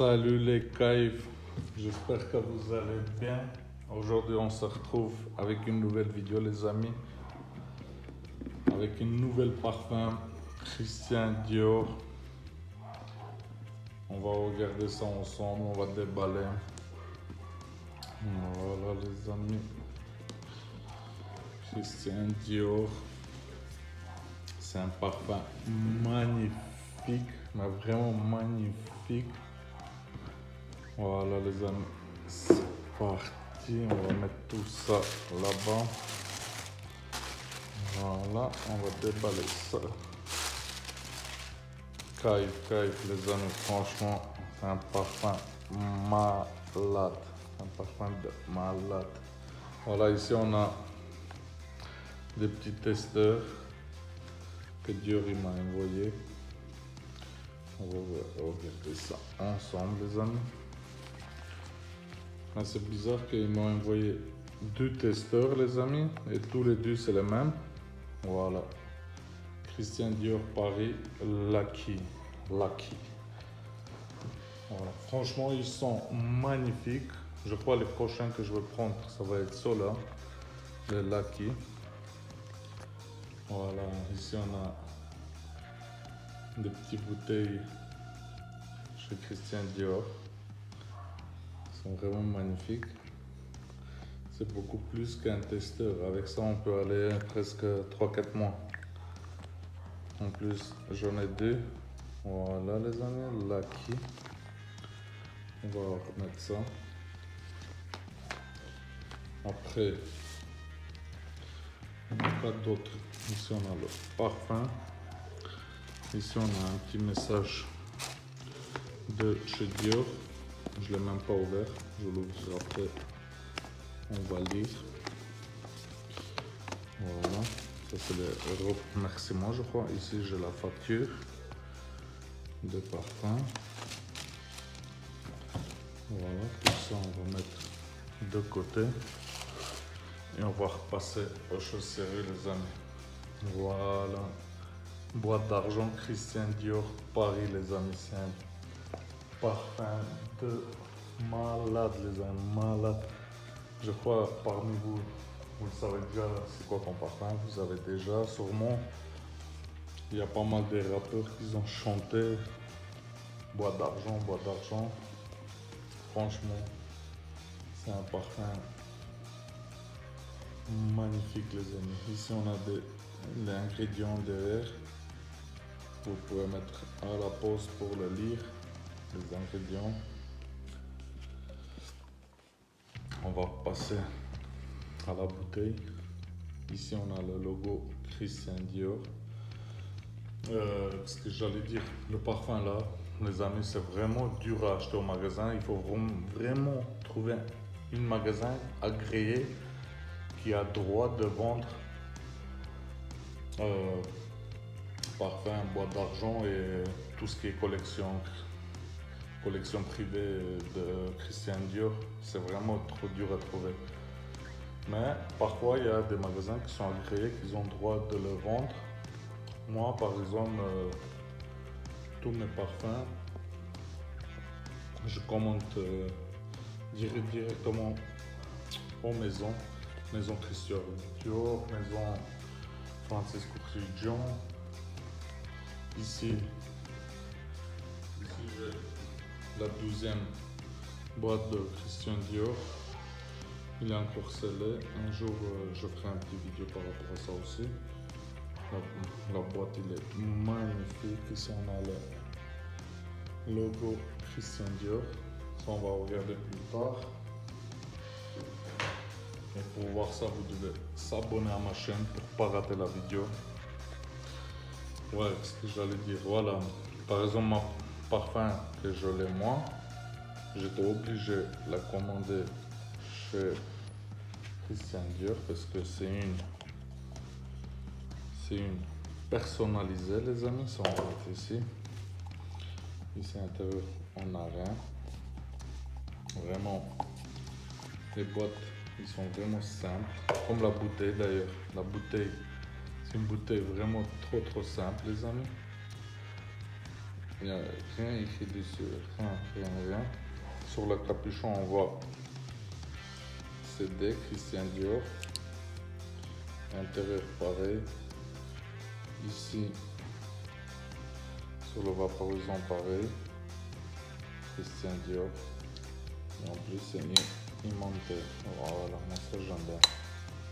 Salut les caïfs, j'espère que vous allez bien. Aujourd'hui on se retrouve avec une nouvelle vidéo les amis, avec une nouvelle parfum Christian Dior. On va regarder ça ensemble, on va déballer. Voilà les amis, Christian Dior. C'est un parfum magnifique, mais vraiment magnifique. Voilà les amis, c'est parti, on va mettre tout ça là-bas. Voilà, on va déballer ça. Caïf les amis, franchement, c'est un parfum malade. Un parfum de malade. Voilà, ici on a des petits testeurs que Dior m'a envoyé. On va regarder ça ensemble les amis. Ah, c'est bizarre qu'ils m'ont envoyé deux testeurs les amis et tous les deux c'est le même. Voilà, Christian Dior Paris Lucky. Voilà. Franchement ils sont magnifiques. Je crois que les prochains que je vais prendre ça va être ceux-là, le Lucky. Voilà, ici on a des petites bouteilles chez Christian Dior. Ils sont vraiment magnifiques. C'est beaucoup plus qu'un testeur. Avec ça, on peut aller presque 3-4 mois. En plus, j'en ai deux. Voilà les amis, Lucky. On va remettre ça. Après, on n'a pas d'autres. Ici, on a le parfum. Ici, on a un petit message de chez Dior. Je ne l'ai même pas ouvert. Je l'ouvre après. On va lire. Voilà. Ça, c'est le remerciement, je crois. Ici, j'ai la facture de parfum. Voilà. Tout ça, on va mettre de côté. Et on va repasser aux choses sérieuses, les amis. Voilà. Boîte d'argent Christian Dior Paris, les amis. C'est un parfum de malade, les amis. Malade. Je crois parmi vous, vous le savez déjà c'est quoi ton parfum. Vous avez déjà sûrement. Il y a pas mal de rappeurs qui ont chanté boîte d'argent, boîte d'argent. Franchement, c'est un parfum magnifique les amis. Ici on a les ingrédients derrière. Vous pouvez mettre à la pause pour le lire, les ingrédients. On va passer à la bouteille. Ici on a le logo Christian Dior. Ce que j'allais dire, le parfum là, les amis, c'est vraiment dur à acheter au magasin. Il faut vraiment trouver un magasin agréé qui a droit de vendre parfum, boîte d'argent et tout ce qui est collection privée de Christian Dior. C'est vraiment trop dur à trouver. Mais parfois il y a des magasins qui sont agréés, qui ont le droit de le vendre. Moi par exemple, tous mes parfums, je commande directement aux maisons. Maison Christian Dior, maison Francisco Christian. Ici j'ai la 12e boîte de Christian Dior. Il est encore scellé. Un jour je ferai un petit vidéo par rapport à ça aussi. La boîte il est magnifique. Ici on a le logo Christian Dior. Ça on va regarder plus tard. Et pour voir ça, vous devez s'abonner à ma chaîne pour ne pas rater la vidéo. Ouais, ce que j'allais dire, voilà. Par exemple, ma parfum que je l'ai moi, j'étais obligé de la commander chez Christian Dior parce que c'est une personnalisée, les amis. Ça, on va mettre ici. Ici, à l'intérieur, on n'a rien. Vraiment, les boîtes. Ils sont vraiment simples, comme la bouteille d'ailleurs. La bouteille, c'est une bouteille vraiment trop simple les amis. Il n'y a rien écrit dessus, rien. Sur le capuchon, on voit CD, Christian Dior. Intérieur pareil. Ici, sur le vaporisant pareil. Christian Dior. Et en plus, c'est aimanté. Voilà, moi ça j'aime bien.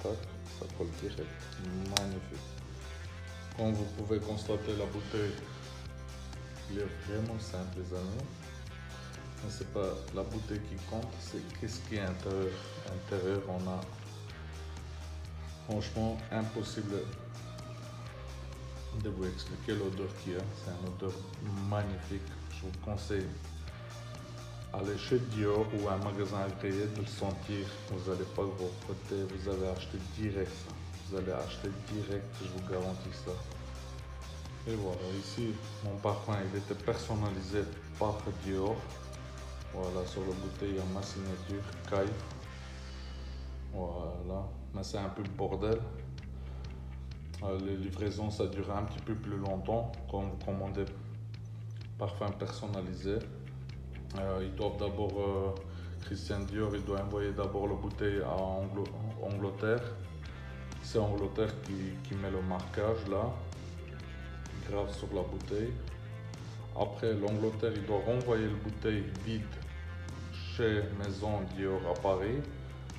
Tac, ça colle direct. Magnifique. Comme vous pouvez constater, la bouteille, elle est vraiment simple, les amis. Mais c'est pas la bouteille qui compte, c'est qu'est-ce qui est intérieur. Intérieur, on a franchement impossible de vous expliquer l'odeur qu'il y a. C'est une odeur magnifique. Je vous conseille aller chez Dior ou un magasin agréé de le sentir. Vous n'allez pas vous regretter. Vous allez acheter direct ça. Vous allez acheter direct, je vous garantis ça. Et voilà, ici, mon parfum, il était personnalisé par Dior. Voilà, sur la bouteille, il y a ma signature, Kaif. Voilà, mais c'est un peu le bordel. Les livraisons, ça dure un petit peu plus longtemps quand vous commandez parfum personnalisé. Ils doivent d'abord, Christian Dior, il doit envoyer d'abord la bouteille à Angleterre. C'est Angleterre qui met le marquage là, grave sur la bouteille. Après, l'Angleterre, il doit renvoyer la bouteille vide chez Maison Dior à Paris.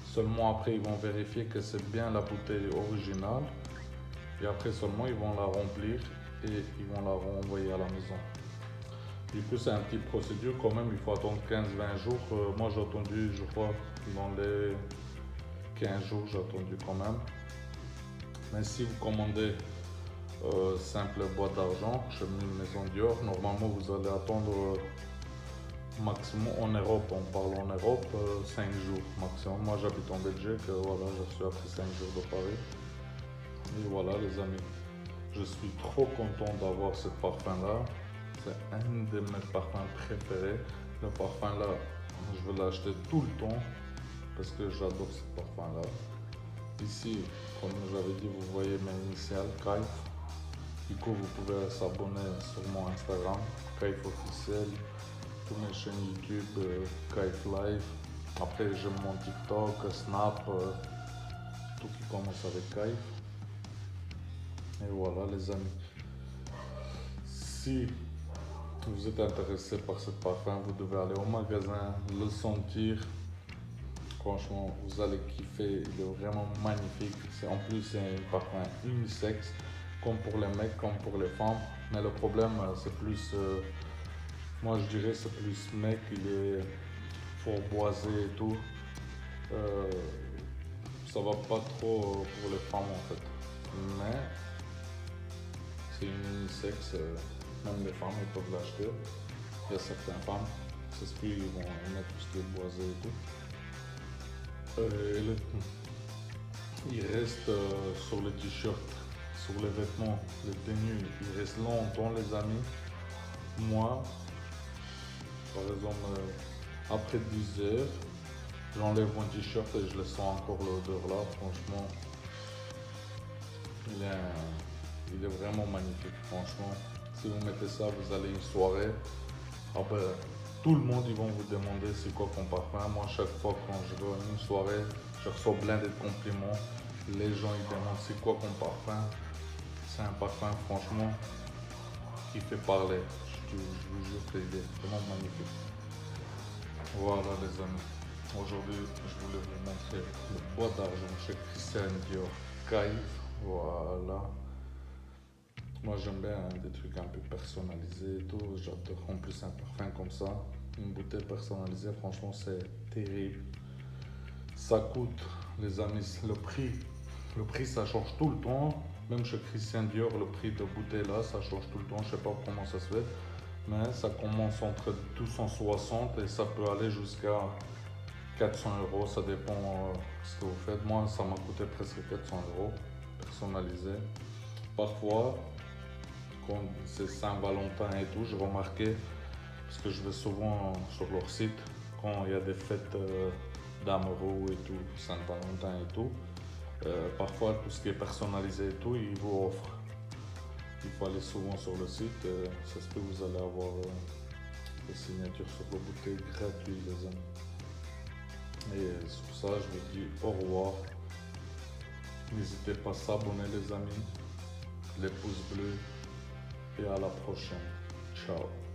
Seulement après, ils vont vérifier que c'est bien la bouteille originale. Et après seulement, ils vont la remplir et ils vont la renvoyer à la maison. Du coup, c'est un petit procédure quand même. Il faut attendre 15-20 jours. Moi, j'ai attendu, je crois, dans les 15 jours, j'ai attendu quand même. Mais si vous commandez simple boîte d'argent chez Maison Dior, normalement, vous allez attendre maximum en Europe. On parle en Europe, 5 jours maximum. Moi, j'habite en Belgique. Voilà, je suis après 5 jours de Paris. Et voilà les amis, je suis trop content d'avoir ce parfum là. C'est un de mes parfums préférés. Le parfum là, je vais l'acheter tout le temps parce que j'adore ce parfum là. Ici, comme j'avais dit, vous voyez mes initiales, Kaif. Du coup, vous pouvez s'abonner sur mon Instagram, Kaif officiel, toutes mes chaînes YouTube, Kaif Live. Après, j'ai mon TikTok, Snap, tout qui commence avec Kaif. Et voilà les amis, si vous êtes intéressé par ce parfum, vous devez aller au magasin, le sentir. Franchement, vous allez kiffer, il est vraiment magnifique. En plus, c'est un parfum unisexe, comme pour les mecs, comme pour les femmes. Mais le problème, c'est plus, moi je dirais, c'est plus mec, il est fort boisé et tout. Ça va pas trop pour les femmes en fait. Mais c'est une unisexe, même les femmes ils peuvent l'acheter. Il y a certaines femmes, c'est ce qu'ils vont mettre tout ce qui est boisé et tout. Il reste sur les t-shirts, sur les vêtements, les tenues, il reste longtemps les amis. Moi, par exemple, après 10 heures, j'enlève mon t-shirt et je le sens encore l'odeur là, franchement. Il est vraiment magnifique, franchement. Si vous mettez ça, vous allez une soirée. Après, tout le monde, ils vont vous demander c'est quoi ton parfum. Moi, chaque fois quand je vais à une soirée, je reçois plein de compliments. Les gens, ils demandent c'est quoi ton parfum. C'est un parfum, franchement, qui fait parler. Je vous jure qu'il est vraiment magnifique. Voilà, les amis. Aujourd'hui, je voulais vous montrer le boîte d'argent chez Christian Dior Kaif. Voilà. Moi j'aime bien des trucs un peu personnalisés et tout. J'adore en plus un parfum comme ça. Une bouteille personnalisée, franchement c'est terrible. Ça coûte, les amis, le prix. Le prix ça change tout le temps. Même chez Christian Dior, le prix de bouteille là, ça change tout le temps. Je sais pas comment ça se fait. Mais ça commence entre 260 et ça peut aller jusqu'à 400 €. Ça dépend ce que vous faites. Moi ça m'a coûté presque 400 € personnalisé. Parfois, quand c'est Saint-Valentin et tout, j'ai remarqué, parce que je vais souvent sur leur site, quand il y a des fêtes d'amoureux et tout, Saint-Valentin et tout, parfois tout ce qui est personnalisé et tout, ils vous offrent Il faut aller souvent sur le site. Ça se peut que vous allez avoir des signatures sur vos bouteilles gratuites, les amis. Et sur ça, je vous dis au revoir. N'hésitez pas à s'abonner, les amis, les pouces bleus, et à la prochaine. Ciao.